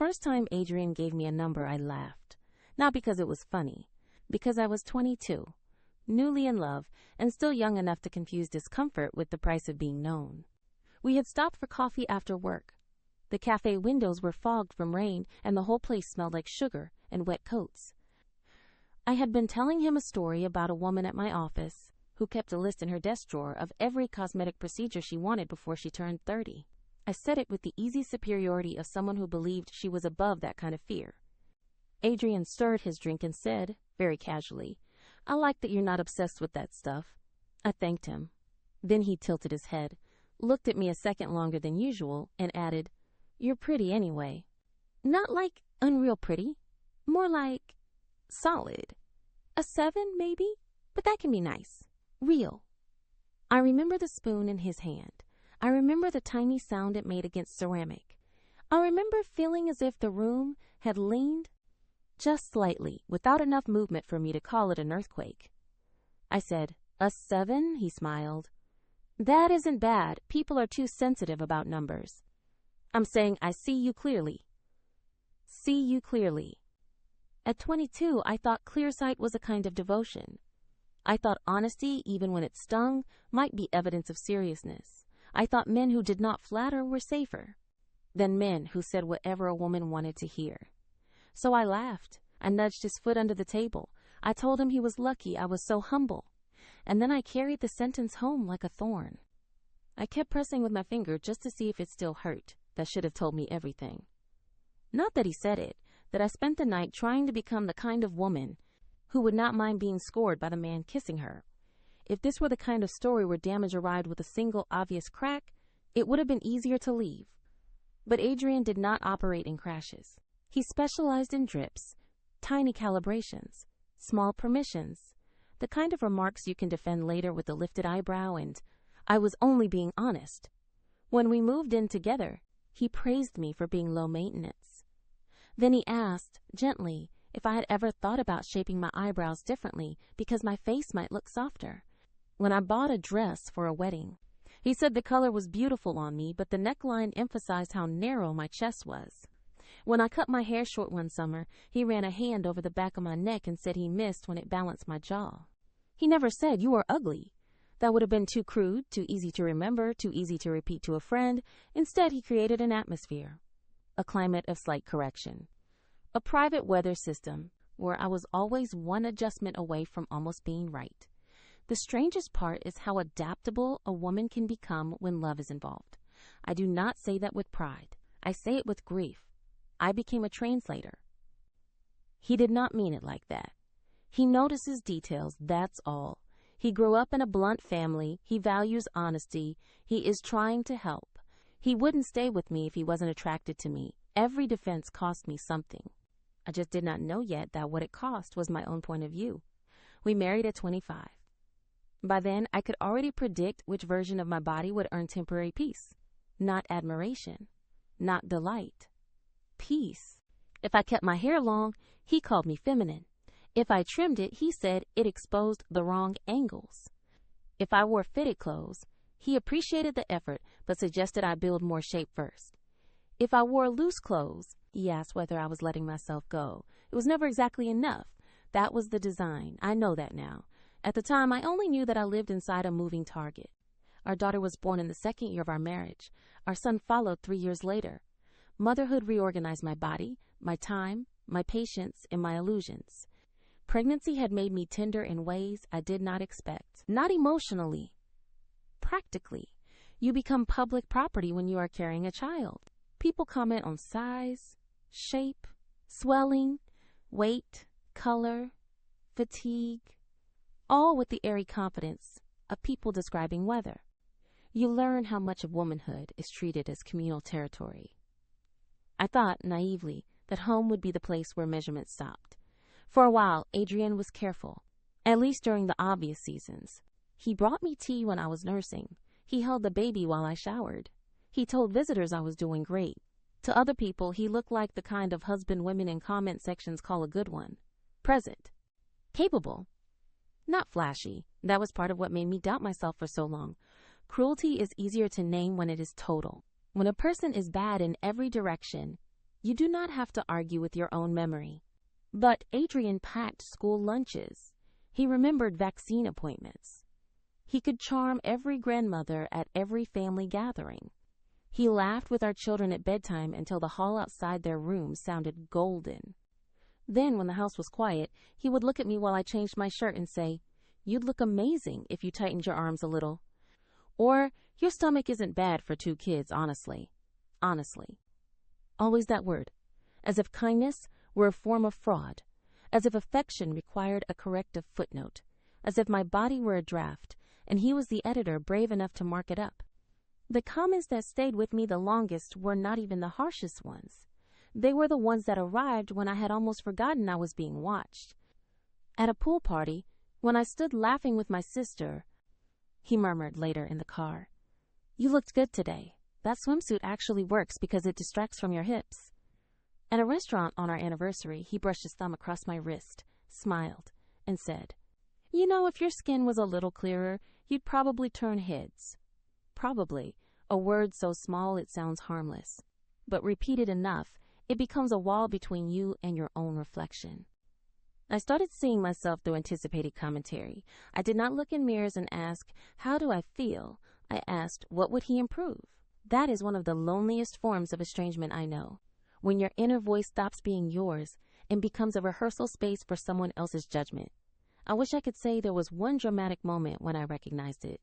first time Adrian gave me a number, I laughed. Not because it was funny, because I was 22, newly in love, and still young enough to confuse discomfort with the price of being known. We had stopped for coffee after work. The cafe windows were fogged from rain, and the whole place smelled like sugar and wet coats. I had been telling him a story about a woman at my office who kept a list in her desk drawer of every cosmetic procedure she wanted before she turned 30. I said it with the easy superiority of someone who believed she was above that kind of fear. Adrian stirred his drink and said, very casually, "I like that you're not obsessed with that stuff." I thanked him. Then he tilted his head, looked at me a second longer than usual, and added, "You're pretty anyway. Not like unreal pretty, more like solid. A 7, maybe, but that can be nice. Real." I remember the spoon in his hand. I remember the tiny sound it made against ceramic. I remember feeling as if the room had leaned just slightly, without enough movement for me to call it an earthquake. I said, "A 7?" He smiled. "That isn't bad. People are too sensitive about numbers. I'm saying I see you clearly." See you clearly. At 22, I thought clear sight was a kind of devotion. I thought honesty, even when it stung, might be evidence of seriousness. I thought men who did not flatter were safer than men who said whatever a woman wanted to hear. So I laughed. I nudged his foot under the table. I told him he was lucky I was so humble. And then I carried the sentence home like a thorn. I kept pressing with my finger just to see if it still hurt. That should have told me everything. Not that he said it, that I spent the night trying to become the kind of woman who would not mind being scored by the man kissing her. If this were the kind of story where damage arrived with a single obvious crack, it would have been easier to leave. But Adrian did not operate in crashes. He specialized in drips, tiny calibrations, small permissions, the kind of remarks you can defend later with a lifted eyebrow and, "I was only being honest." When we moved in together, he praised me for being low maintenance. Then he asked, gently, if I had ever thought about shaping my eyebrows differently because my face might look softer. When I bought a dress for a wedding, he said the color was beautiful on me, but the neckline emphasized how narrow my chest was. When I cut my hair short one summer, he ran a hand over the back of my neck and said he missed when it balanced my jaw. He never said, "You are ugly." That would have been too crude, too easy to remember, too easy to repeat to a friend. Instead, he created an atmosphere, a climate of slight correction, a private weather system where I was always one adjustment away from almost being right. The strangest part is how adaptable a woman can become when love is involved. I do not say that with pride. I say it with grief. I became a translator. He did not mean it like that. He notices details, that's all. He grew up in a blunt family. He values honesty. He is trying to help. He wouldn't stay with me if he wasn't attracted to me. Every defense cost me something. I just did not know yet that what it cost was my own point of view. We married at 25. By then, I could already predict which version of my body would earn temporary peace. Not admiration. Not delight. Peace. If I kept my hair long, he called me feminine. If I trimmed it, he said it exposed the wrong angles. If I wore fitted clothes, he appreciated the effort but suggested I build more shape first. If I wore loose clothes, he asked whether I was letting myself go. It was never exactly enough. That was the design. I know that now. At the time, I only knew that I lived inside a moving target. Our daughter was born in the second year of our marriage. Our son followed 3 years later. Motherhood reorganized my body, my time, my patience, and my illusions. Pregnancy had made me tender in ways I did not expect. Not emotionally. Practically. You become public property when you are carrying a child. People comment on size, shape, swelling, weight, color, fatigue, all with the airy confidence of people describing weather. You learn how much of womanhood is treated as communal territory. I thought, naively, that home would be the place where measurements stopped. For a while, Adrian was careful, at least during the obvious seasons. He brought me tea when I was nursing. He held the baby while I showered. He told visitors I was doing great. To other people, he looked like the kind of husband women in comment sections call a good one. Present. Capable. Not flashy. That was part of what made me doubt myself for so long. Cruelty is easier to name when it is total. When a person is bad in every direction, You do not have to argue with your own memory. But Adrian packed school lunches. He remembered vaccine appointments. He could charm every grandmother at every family gathering. He laughed with our children at bedtime until the hall outside their rooms sounded golden. Then, when the house was quiet, he would look at me while I changed my shirt and say, "You'd look amazing if you tightened your arms a little." Or, "Your stomach isn't bad for 2 kids, honestly." Honestly. Always that word. As if kindness were a form of fraud. As if affection required a corrective footnote. As if my body were a draft, and he was the editor brave enough to mark it up. The comments that stayed with me the longest were not even the harshest ones. They were the ones that arrived when I had almost forgotten I was being watched. At a pool party, when I stood laughing with my sister, he murmured later in the car, "You looked good today. That swimsuit actually works because it distracts from your hips." At a restaurant on our anniversary, he brushed his thumb across my wrist, smiled, and said, "You know, if your skin was a little clearer, you'd probably turn heads." Probably, a word so small it sounds harmless. But repeated enough, it becomes a wall between you and your own reflection. I started seeing myself through anticipated commentary. I did not look in mirrors and ask, "How do I feel?" I asked, "What would he improve?" That is one of the loneliest forms of estrangement I know. When your inner voice stops being yours and becomes a rehearsal space for someone else's judgment. I wish I could say there was one dramatic moment when I recognized it.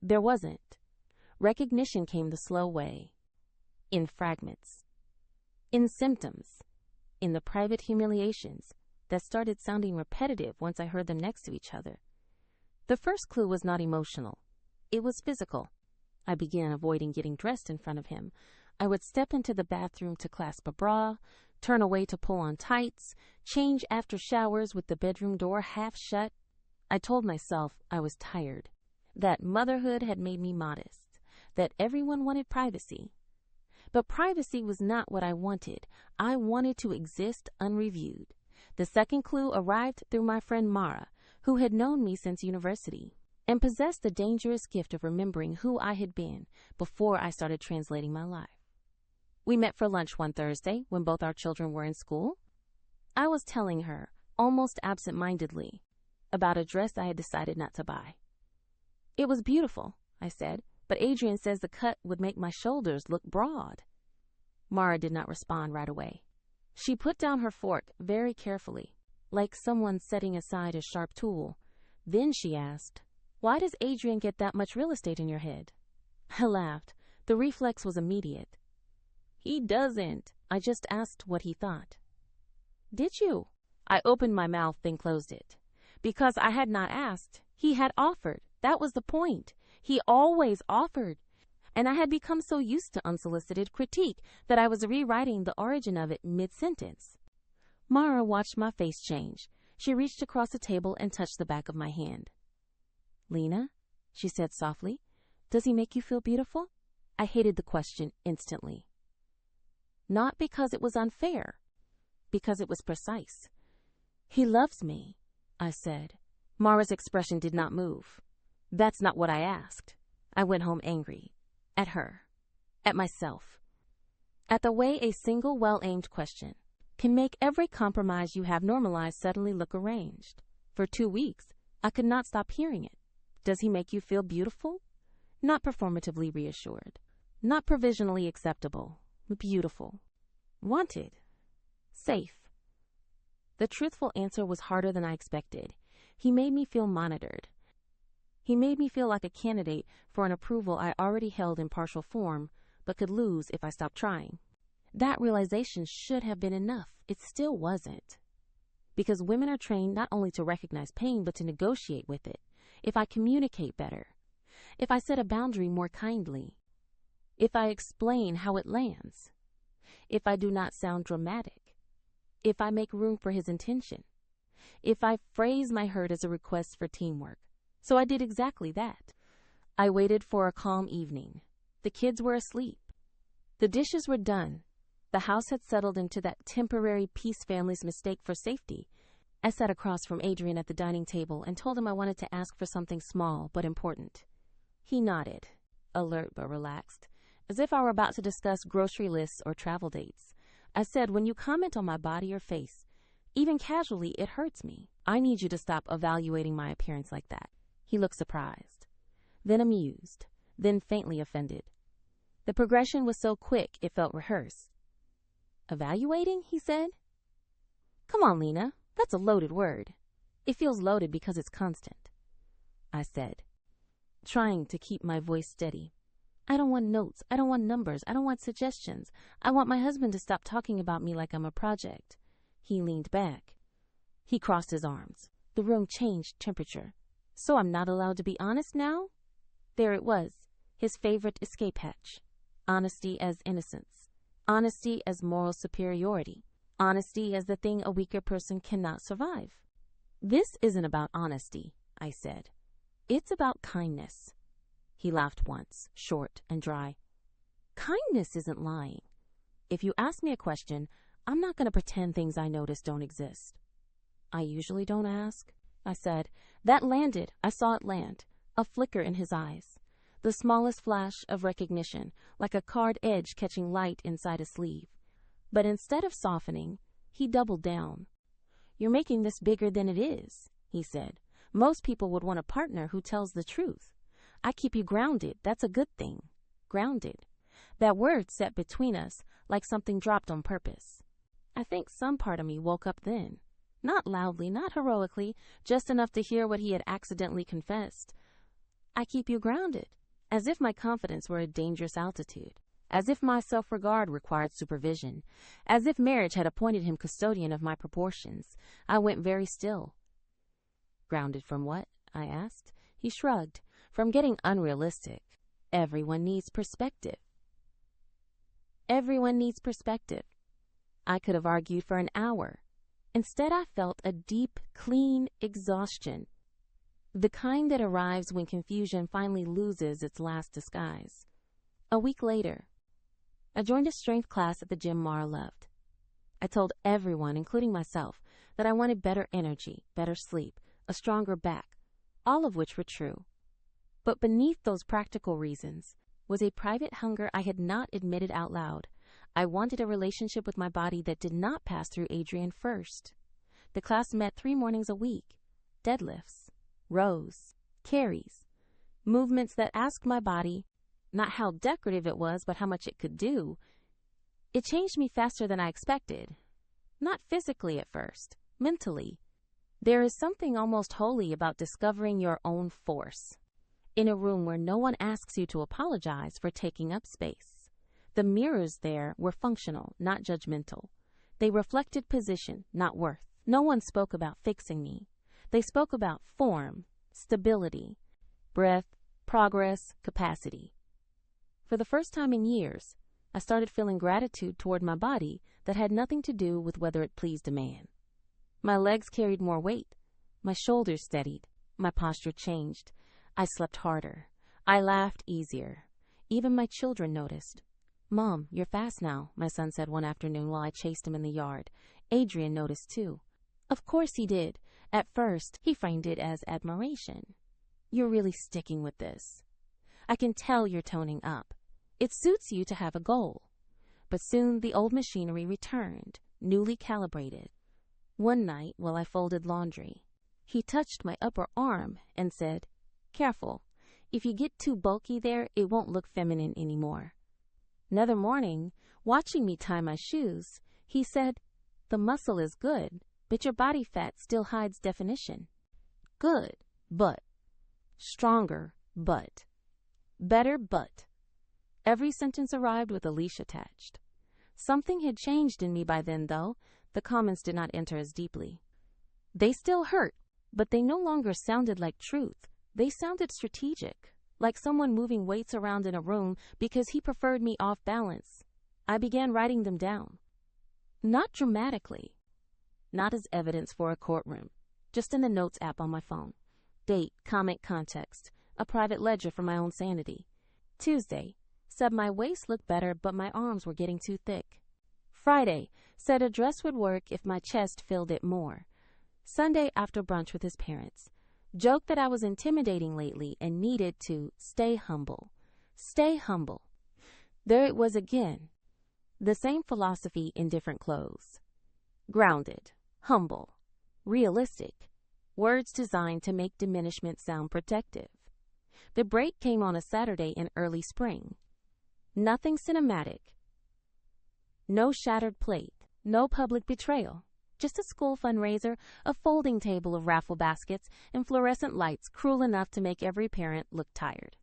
There wasn't. Recognition came the slow way. In fragments. In symptoms. In the private humiliations that started sounding repetitive once I heard them next to each other. The first clue was not emotional. It was physical. I began avoiding getting dressed in front of him. I would step into the bathroom to clasp a bra, turn away to pull on tights, change after showers with the bedroom door half shut. I told myself I was tired, that motherhood had made me modest, that everyone wanted privacy. But privacy was not what I wanted. I wanted to exist unreviewed. The second clue arrived through my friend Mara, who had known me since university and possessed the dangerous gift of remembering who I had been before I started translating my life. We met for lunch one Thursday when both our children were in school. I was telling her, almost absent-mindedly, about a dress I had decided not to buy. "It was beautiful," I said, "but Adrian says the cut would make my shoulders look broad." Mara did not respond right away. She put down her fork very carefully, like someone setting aside a sharp tool. Then she asked, "Why does Adrian get that much real estate in your head?" I laughed. The reflex was immediate. "He doesn't. I just asked what he thought." "Did you?" I opened my mouth, then closed it. Because I had not asked. He had offered. That was the point. He always offered. And I had become so used to unsolicited critique that I was rewriting the origin of it mid-sentence. Mara watched my face change. She reached across the table and touched the back of my hand. "Lena," she said softly, "does he make you feel beautiful?" I hated the question instantly. Not because it was unfair, because it was precise. "He loves me," I said. Mara's expression did not move. "That's not what I asked." I went home angry. At her. At myself. At the way a single well-aimed question can make every compromise you have normalized suddenly look arranged. For 2 weeks, I could not stop hearing it. Does he make you feel beautiful? Not performatively reassured. Not provisionally acceptable. Beautiful. Wanted. Safe. The truthful answer was harder than I expected. He made me feel monitored. He made me feel like a candidate for an approval I already held in partial form, but could lose if I stopped trying. That realization should have been enough. It still wasn't. Because women are trained not only to recognize pain, but to negotiate with it. If I communicate better. If I set a boundary more kindly. If I explain how it lands. If I do not sound dramatic. If I make room for his intention. If I phrase my hurt as a request for teamwork. So I did exactly that. I waited for a calm evening. The kids were asleep. The dishes were done. The house had settled into that temporary peace family's mistake for safety. I sat across from Adrian at the dining table and told him I wanted to ask for something small but important. He nodded, alert but relaxed, as if I were about to discuss grocery lists or travel dates. I said, when you comment on my body or face, even casually, it hurts me. I need you to stop evaluating my appearance like that. He looked surprised, then amused, then faintly offended. The progression was so quick, it felt rehearsed. Evaluating, he said. Come on, Lena, that's a loaded word. It feels loaded because it's constant, I said, trying to keep my voice steady. I don't want notes. I don't want numbers. I don't want suggestions. I want my husband to stop talking about me like I'm a project. He leaned back. He crossed his arms. The room changed temperature. So I'm not allowed to be honest now? There it was, his favorite escape hatch. Honesty as innocence. Honesty as moral superiority. Honesty as the thing a weaker person cannot survive. This isn't about honesty, I said. It's about kindness. He laughed once, short and dry. Kindness isn't lying. If you ask me a question, I'm not going to pretend things I notice don't exist. I usually don't ask, I said. That landed. I saw it land. A flicker in his eyes. The smallest flash of recognition, like a card edge catching light inside a sleeve. But instead of softening, he doubled down. You're making this bigger than it is, he said. Most people would want a partner who tells the truth. I keep you grounded. That's a good thing. Grounded. That word sat between us like something dropped on purpose. I think some part of me woke up then. Not loudly, not heroically, just enough to hear what he had accidentally confessed. I keep you grounded, as if my confidence were a dangerous altitude, as if my self-regard required supervision, as if marriage had appointed him custodian of my proportions. I went very still. Grounded from what? I asked. He shrugged. From getting unrealistic. Everyone needs perspective. Everyone needs perspective. I could have argued for an hour. Instead, I felt a deep, clean exhaustion. The kind that arrives when confusion finally loses its last disguise. A week later, I joined a strength class at the gym Mara loved. I told everyone, including myself, that I wanted better energy, better sleep, a stronger back, all of which were true. But beneath those practical reasons was a private hunger I had not admitted out loud. I wanted a relationship with my body that did not pass through Adrian first. The class met 3 mornings a week. Deadlifts, rows, carries, movements that asked my body not how decorative it was, but how much it could do. It changed me faster than I expected. Not physically at first, mentally. There is something almost holy about discovering your own force. In a room where no one asks you to apologize for taking up space. The mirrors there were functional, not judgmental. They reflected position, not worth. No one spoke about fixing me. They spoke about form, stability, breath, progress, capacity. For the first time in years, I started feeling gratitude toward my body that had nothing to do with whether it pleased a man. My legs carried more weight. My shoulders steadied. My posture changed. I slept harder. I laughed easier. Even my children noticed. Mom, you're fast now, my son said one afternoon while I chased him in the yard. Adrian noticed too. Of course he did. At first, he framed it as admiration. You're really sticking with this. I can tell you're toning up. It suits you to have a goal. But soon the old machinery returned, newly calibrated. One night, while I folded laundry, he touched my upper arm and said, Careful. If you get too bulky there, it won't look feminine anymore. Another morning, watching me tie my shoes, he said, The muscle is good, but your body fat still hides definition. Good, but. Stronger, but. Better, but. Every sentence arrived with a leash attached. Something had changed in me by then, though. The comments did not enter as deeply. They still hurt, but they no longer sounded like truth. They sounded strategic, like someone moving weights around in a room because he preferred me off balance. I began writing them down. Not dramatically. Not as evidence for a courtroom. Just in the notes app on my phone. Date, comment, context. A private ledger for my own sanity. Tuesday. Said my waist looked better, but my arms were getting too thick. Friday. Said a dress would work if my chest filled it more. Sunday after brunch with his parents. Joked that I was intimidating lately and needed to stay humble. Stay humble. There it was again. The same philosophy in different clothes. Grounded, humble, realistic, words designed to make diminishment sound protective. The break came on a Saturday in early spring. Nothing cinematic. No shattered plate, no public betrayal. Just a school fundraiser, a folding table of raffle baskets, and fluorescent lights cruel enough to make every parent look tired.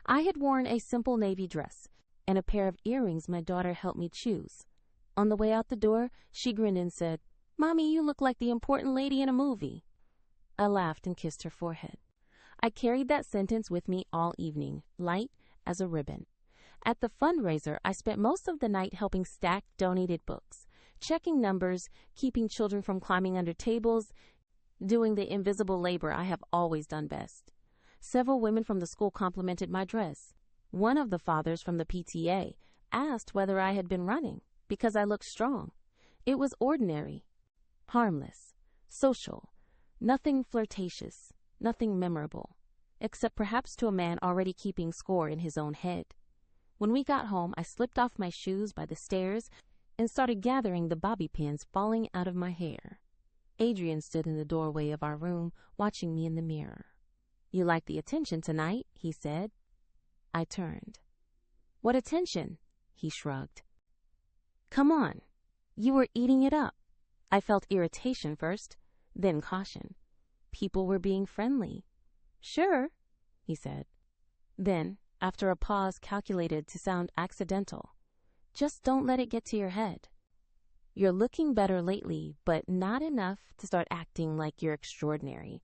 I had worn a simple navy dress and a pair of earrings my daughter helped me choose. On the way out the door, she grinned and said, "Mommy, you look like the important lady in a movie." I laughed and kissed her forehead. I carried that sentence with me all evening, light as a ribbon. At the fundraiser, I spent most of the night helping stack donated books, checking numbers, keeping children from climbing under tables, doing the invisible labor I have always done best. Several women from the school complimented my dress. One of the fathers from the PTA asked whether I had been running because I looked strong. It was ordinary, harmless, social, nothing flirtatious, nothing memorable, except perhaps to a man already keeping score in his own head. When we got home, I slipped off my shoes by the stairs and started gathering the bobby pins falling out of my hair. Adrian stood in the doorway of our room, watching me in the mirror. "You like the attention tonight," he said. I turned. "What attention?" He shrugged. "Come on. You were eating it up." I felt irritation first, then caution. People were being friendly. "Sure," he said. Then, after a pause calculated to sound accidental, "Just don't let it get to your head. You're looking better lately, but not enough to start acting like you're extraordinary."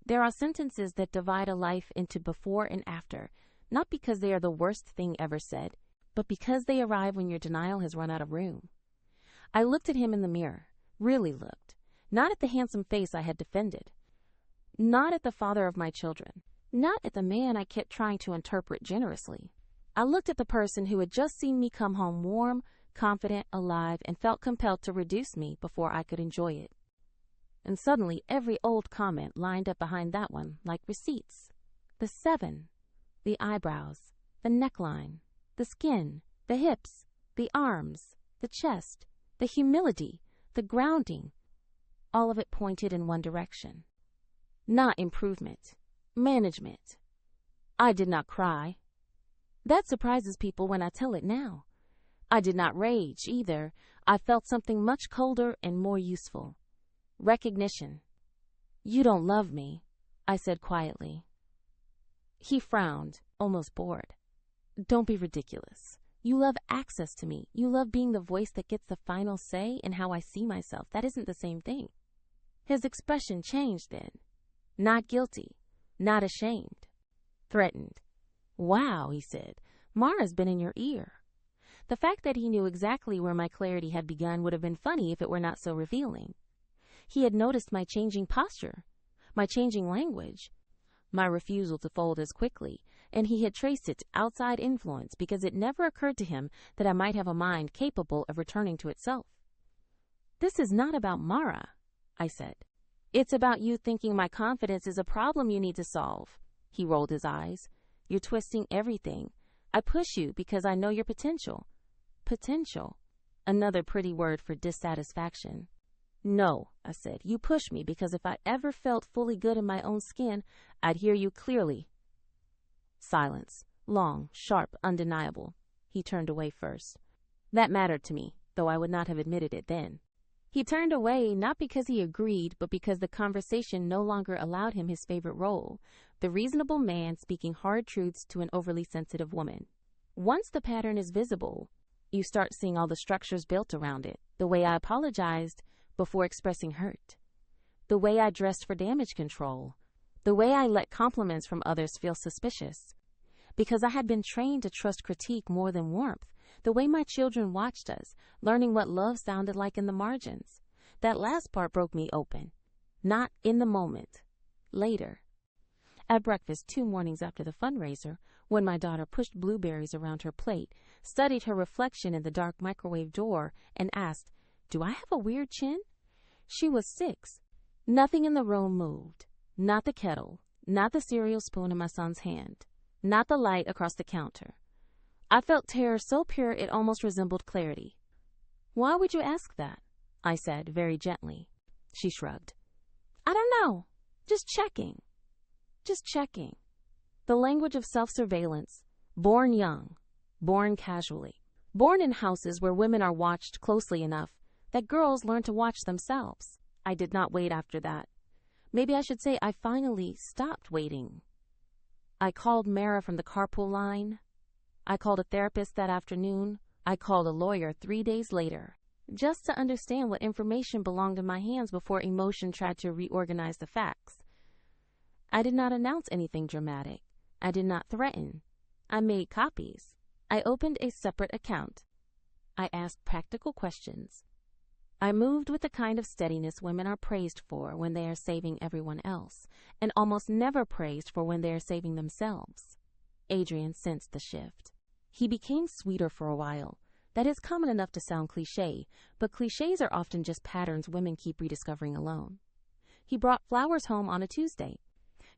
There are sentences that divide a life into before and after, not because they are the worst thing ever said, but because they arrive when your denial has run out of room. I looked at him in the mirror, really looked, not at the handsome face I had defended, not at the father of my children, not at the man I kept trying to interpret generously. I looked at the person who had just seen me come home warm, confident, alive, and felt compelled to reduce me before I could enjoy it. And suddenly every old comment lined up behind that one like receipts. The 7, the eyebrows, the neckline, the skin, the hips, the arms, the chest, the humility, the grounding, all of it pointed in one direction. Not improvement, management. I did not cry. That surprises people when I tell it now. I did not rage either. I felt something much colder and more useful. Recognition. "You don't love me," I said quietly. He frowned, almost bored. "Don't be ridiculous. You love access to me. You love being the voice that gets the final say in how I see myself. That isn't the same thing." His expression changed then. Not guilty, not ashamed, threatened. "Wow," he said, "Mara's been in your ear." The fact that he knew exactly where my clarity had begun would have been funny if it were not so revealing. He had noticed my changing posture, my changing language, my refusal to fold as quickly, and he had traced it to outside influence because it never occurred to him that I might have a mind capable of returning to itself. "This is not about Mara," I said. "It's about you thinking my confidence is a problem you need to solve." He rolled his eyes. "You're twisting everything. I push you because I know your potential." Potential. Another pretty word for dissatisfaction. "No," I said, "you push me because if I ever felt fully good in my own skin, I'd hear you clearly." Silence. Long, sharp, undeniable. He turned away first. That mattered to me, though I would not have admitted it then. He turned away not because he agreed, but because the conversation no longer allowed him his favorite role, the reasonable man speaking hard truths to an overly sensitive woman. Once the pattern is visible, you start seeing all the structures built around it, the way I apologized before expressing hurt, the way I dressed for damage control, the way I let compliments from others feel suspicious, because I had been trained to trust critique more than warmth, the way my children watched us, learning what love sounded like in the margins. That last part broke me open. Not in the moment. Later. At breakfast 2 mornings after the fundraiser, when my daughter pushed blueberries around her plate, studied her reflection in the dark microwave door, and asked, "Do I have a weird chin?" She was 6. Nothing in the room moved. Not the kettle, not the cereal spoon in my son's hand, not the light across the counter. I felt terror so pure it almost resembled clarity. Why would you ask that? I said, very gently. She shrugged. I don't know. Just checking. Just checking. The language of self-surveillance. Born young. Born casually. Born in houses where women are watched closely enough that girls learn to watch themselves. I did not wait after that. Maybe I should say I finally stopped waiting. I called Mara from the carpool line. I called a therapist that afternoon. I called a lawyer 3 days later, just to understand what information belonged in my hands before emotion tried to reorganize the facts. I did not announce anything dramatic. I did not threaten. I made copies. I opened a separate account. I asked practical questions. I moved with the kind of steadiness women are praised for when they are saving everyone else, and almost never praised for when they are saving themselves. Adrian sensed the shift. He became sweeter for a while. That is common enough to sound cliché, but clichés are often just patterns women keep rediscovering alone. He brought flowers home on a Tuesday.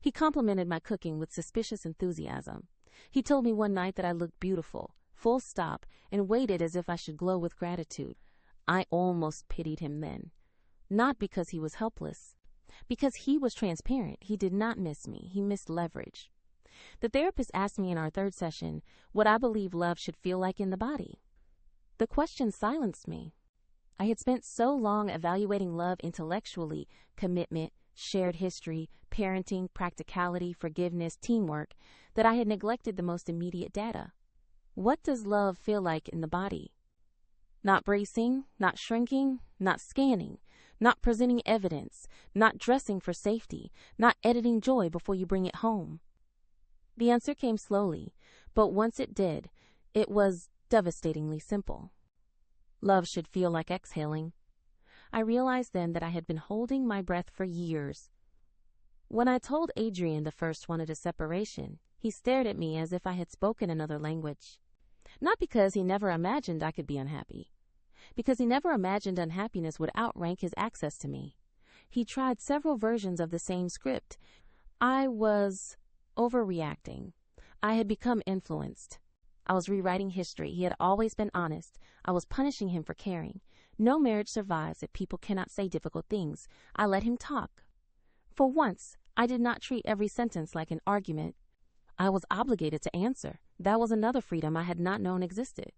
He complimented my cooking with suspicious enthusiasm. He told me one night that I looked beautiful, full stop, and waited as if I should glow with gratitude. I almost pitied him then. Not because he was helpless. Because he was transparent. He did not miss me. He missed leverage. The therapist asked me in our third session what I believe love should feel like in the body. The question silenced me. I had spent so long evaluating love intellectually, commitment, shared history, parenting, practicality, forgiveness, teamwork, that I had neglected the most immediate data. What does love feel like in the body? Not bracing, not shrinking, not scanning, not presenting evidence, not dressing for safety, not editing joy before you bring it home. The answer came slowly, but once it did, it was devastatingly simple. Love should feel like exhaling. I realized then that I had been holding my breath for years. When I told Adrian the first wanted a separation, he stared at me as if I had spoken another language. Not because he never imagined I could be unhappy. Because he never imagined unhappiness would outrank his access to me. He tried several versions of the same script. I was overreacting. I had become influenced. I was rewriting history. He had always been honest. I was punishing him for caring. No marriage survives if people cannot say difficult things. I let him talk. For once, I did not treat every sentence like an argument. I was obligated to answer. That was another freedom I had not known existed.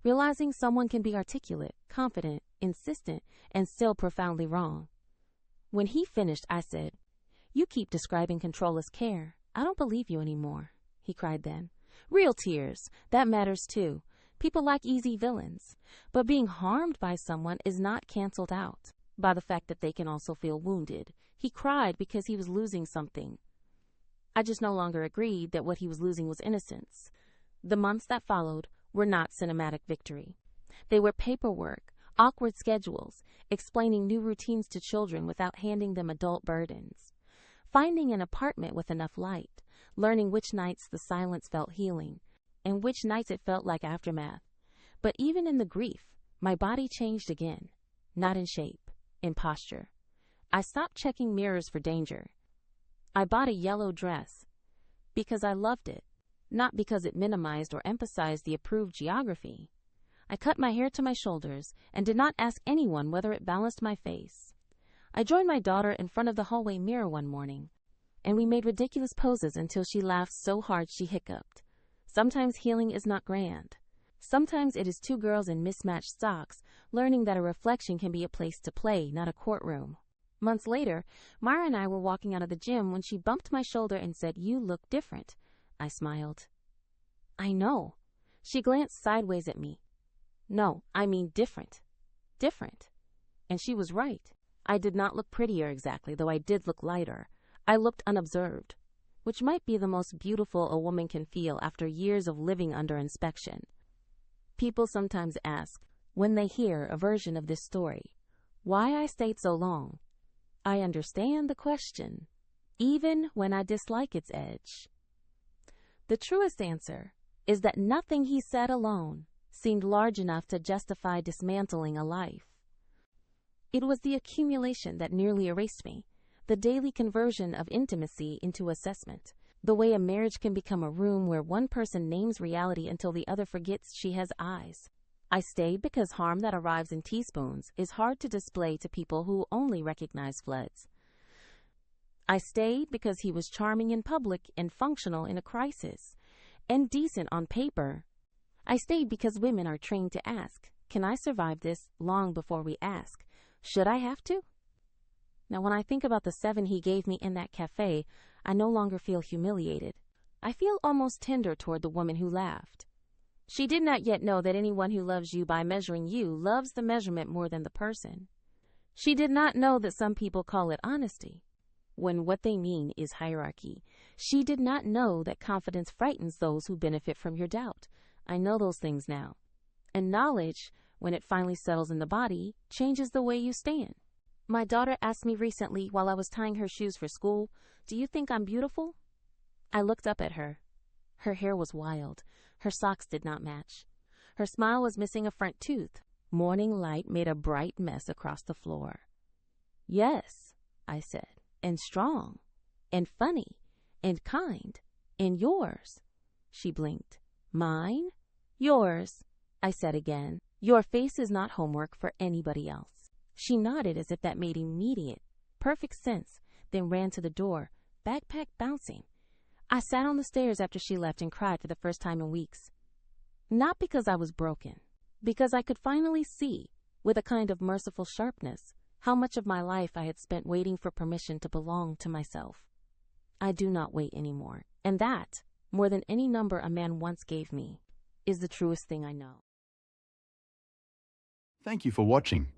Realizing someone can be articulate, confident, insistent, and still profoundly wrong. When he finished, I said, "You keep describing control as care. I don't believe you anymore," he cried then. Real tears, that matters too. People like easy villains. But being harmed by someone is not canceled out by the fact that they can also feel wounded. He cried because he was losing something. I just no longer agreed that what he was losing was innocence. The months that followed were not cinematic victory. They were paperwork, awkward schedules, explaining new routines to children without handing them adult burdens. Finding an apartment with enough light, learning which nights the silence felt healing, and which nights it felt like aftermath. But even in the grief, my body changed again, not in shape, in posture. I stopped checking mirrors for danger. I bought a yellow dress because I loved it, not because it minimized or emphasized the approved geography. I cut my hair to my shoulders and did not ask anyone whether it balanced my face. I joined my daughter in front of the hallway mirror one morning, and we made ridiculous poses until she laughed so hard she hiccuped. Sometimes healing is not grand. Sometimes it is two girls in mismatched socks learning that a reflection can be a place to play, not a courtroom. Months later, Mara and I were walking out of the gym when she bumped my shoulder and said, "You look different." I smiled. "I know." She glanced sideways at me. "No, I mean different. Different." And she was right. I did not look prettier exactly, though I did look lighter. I looked unobserved, which might be the most beautiful a woman can feel after years of living under inspection. People sometimes ask, when they hear a version of this story, why I stayed so long. I understand the question, even when I dislike its edge. The truest answer is that nothing he said alone seemed large enough to justify dismantling a life. It was the accumulation that nearly erased me, the daily conversion of intimacy into assessment, The way a marriage can become a room where one person names reality until the other forgets she has eyes. I stayed because harm that arrives in teaspoons is hard to display to people who only recognize floods. I stayed because he was charming in public and functional in a crisis, and decent on paper. I stayed because women are trained to ask, "Can I survive this?" long before we ask, "Should I have to?" Now, when I think about the 7 he gave me in that cafe, I no longer feel humiliated. I feel almost tender toward the woman who laughed. She did not yet know that anyone who loves you by measuring you loves the measurement more than the person. She did not know that some people call it honesty, when what they mean is hierarchy. She did not know that confidence frightens those who benefit from your doubt. I know those things now. And knowledge, when it finally settles in the body, changes the way you stand. My daughter asked me recently while I was tying her shoes for school, "Do you think I'm beautiful?" I looked up at her. Her hair was wild. Her socks did not match. Her smile was missing a front tooth. Morning light made a bright mess across the floor. "Yes," I said, "and strong, and funny, and kind, and yours." She blinked. "Mine? Yours," I said again. "Your face is not homework for anybody else." She nodded as if that made immediate, perfect sense, then ran to the door, backpack bouncing. I sat on the stairs after she left and cried for the first time in weeks. Not because I was broken, because I could finally see, with a kind of merciful sharpness, how much of my life I had spent waiting for permission to belong to myself. I do not wait anymore, and that, more than any number a man once gave me, is the truest thing I know. Thank you for watching.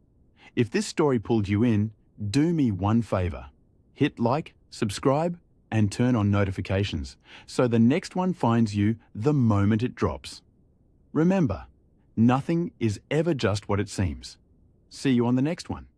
If this story pulled you in, do me one favor. Hit like, subscribe, and turn on notifications so the next one finds you the moment it drops. Remember, nothing is ever just what it seems. See you on the next one.